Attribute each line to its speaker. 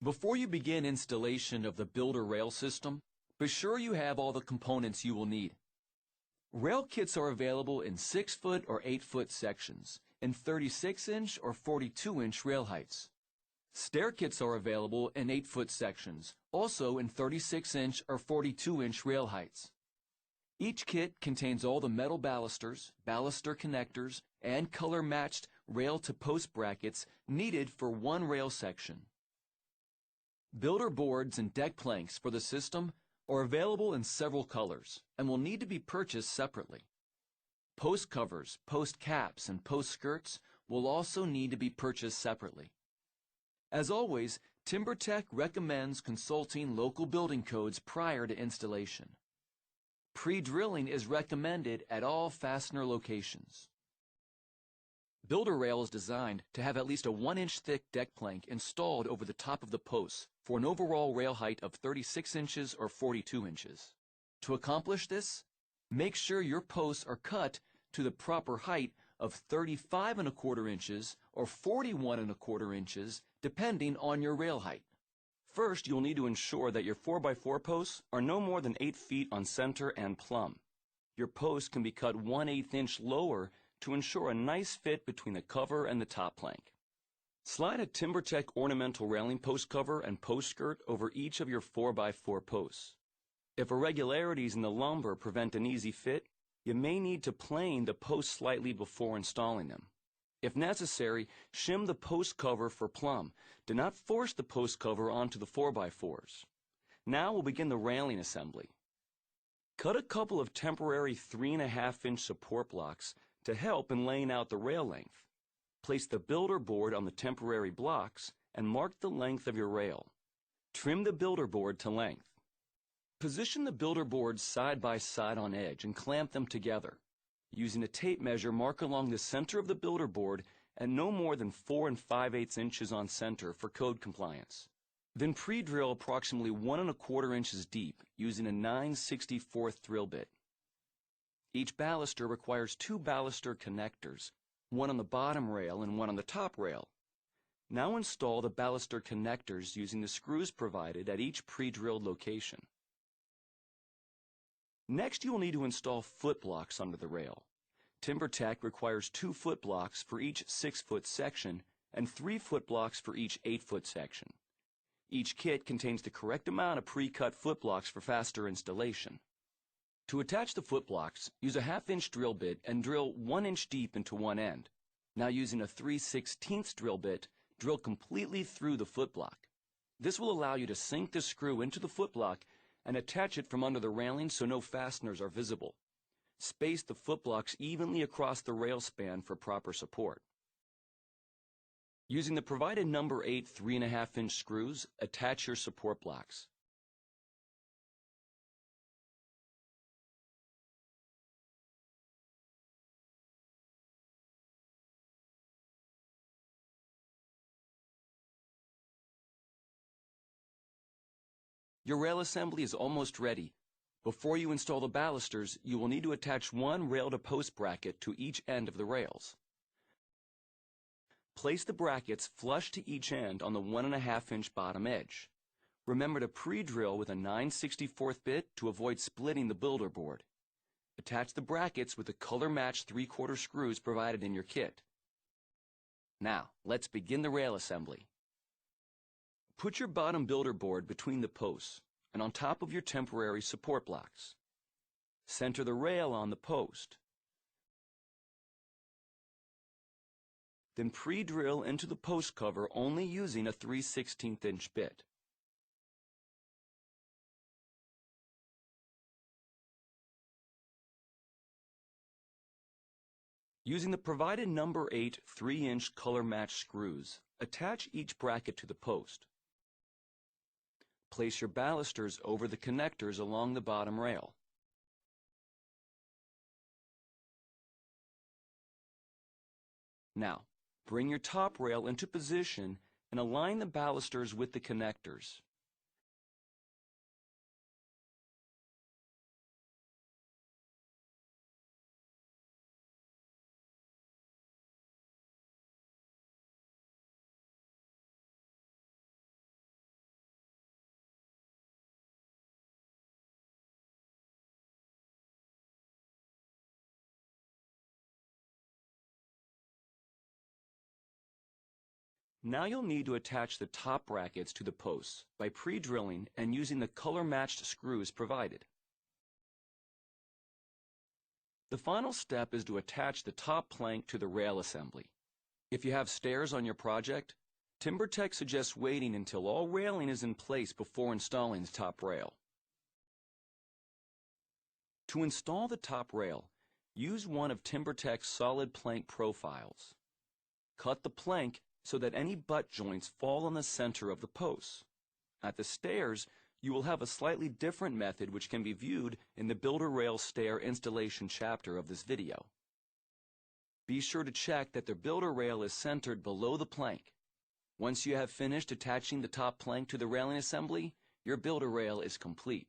Speaker 1: Before you begin installation of the BuilderRail system, be sure you have all the components you will need. Rail kits are available in 6-foot or 8-foot sections, in 36-inch or 42-inch rail heights. Stair kits are available in 8-foot sections, also in 36-inch or 42-inch rail heights. Each kit contains all the metal balusters, baluster connectors, and color-matched rail-to-post brackets needed for one rail section. Builder boards and deck planks for the system are available in several colors and will need to be purchased separately. Post covers, post caps, and post skirts will also need to be purchased separately. As always, TimberTech recommends consulting local building codes prior to installation. Pre-drilling is recommended at all fastener locations. BuilderRail is designed to have at least a 1-inch thick deck plank installed over the top of the posts for an overall rail height of 36 inches or 42 inches. To accomplish this, make sure your posts are cut to the proper height of 35 1/4 inches or 41 1/4 inches depending on your rail height. First, you'll need to ensure that your 4x4 posts are no more than 8 feet on center and plumb. Your posts can be cut 1/8 inch lower to ensure a nice fit between the cover and the top plank. Slide a TimberTech ornamental railing post cover and post skirt over each of your 4x4 posts. If irregularities in the lumber prevent an easy fit, you may need to plane the posts slightly before installing them. If necessary, shim the post cover for plumb. Do not force the post cover onto the 4x4s. Now we'll begin the railing assembly. Cut a couple of temporary 3.5-inch support blocks to help in laying out the rail length. Place the builder board on the temporary blocks and mark the length of your rail. Trim the builder board to length. Position the builder boards side by side on edge and clamp them together. Using a tape measure, mark along the center of the builder board and no more than 4 5/8 inches on center for code compliance. Then pre-drill approximately 1 1/4 inches deep using a 9/64 drill bit. Each baluster requires 2 baluster connectors, one on the bottom rail and one on the top rail. Now install the baluster connectors using the screws provided at each pre-drilled location. Next, you will need to install foot blocks under the rail. TimberTech requires 2 foot blocks for each 6-foot section and 3 foot blocks for each 8-foot section. Each kit contains the correct amount of pre-cut foot blocks for faster installation. To attach the foot blocks, use a 1/2-inch drill bit and drill 1 inch deep into one end. Now using a 3/16 drill bit, drill completely through the foot block. This will allow you to sink the screw into the foot block and attach it from under the railing so no fasteners are visible. Space the foot blocks evenly across the rail span for proper support. Using the provided number 8 3.5-inch screws, attach your support blocks. Your rail assembly is almost ready. Before you install the balusters, you will need to attach one rail-to-post bracket to each end of the rails. Place the brackets flush to each end on the 1.5-inch bottom edge. Remember to pre-drill with a 9/64 bit to avoid splitting the builder board. Attach the brackets with the color-matched 3/4 screws provided in your kit. Now, let's begin the rail assembly. Put your bottom builder board between the posts and on top of your temporary support blocks. Center the rail on the post. Then pre-drill into the post cover only using a 3/16-inch bit. Using the provided number 8 3-inch color-matched screws, attach each bracket to the post. Place your balusters over the connectors along the bottom rail. Now, bring your top rail into position and align the balusters with the connectors. Now you'll need to attach the top brackets to the posts by pre-drilling and using the color-matched screws provided. The final step is to attach the top plank to the rail assembly. If you have stairs on your project, TimberTech suggests waiting until all railing is in place before installing the top rail. To install the top rail, use one of TimberTech's solid plank profiles. Cut the plank so that any butt joints fall on the center of the posts. At the stairs, you will have a slightly different method which can be viewed in the BuilderRail Stair Installation chapter of this video. Be sure to check that the BuilderRail is centered below the plank. Once you have finished attaching the top plank to the railing assembly, your BuilderRail is complete.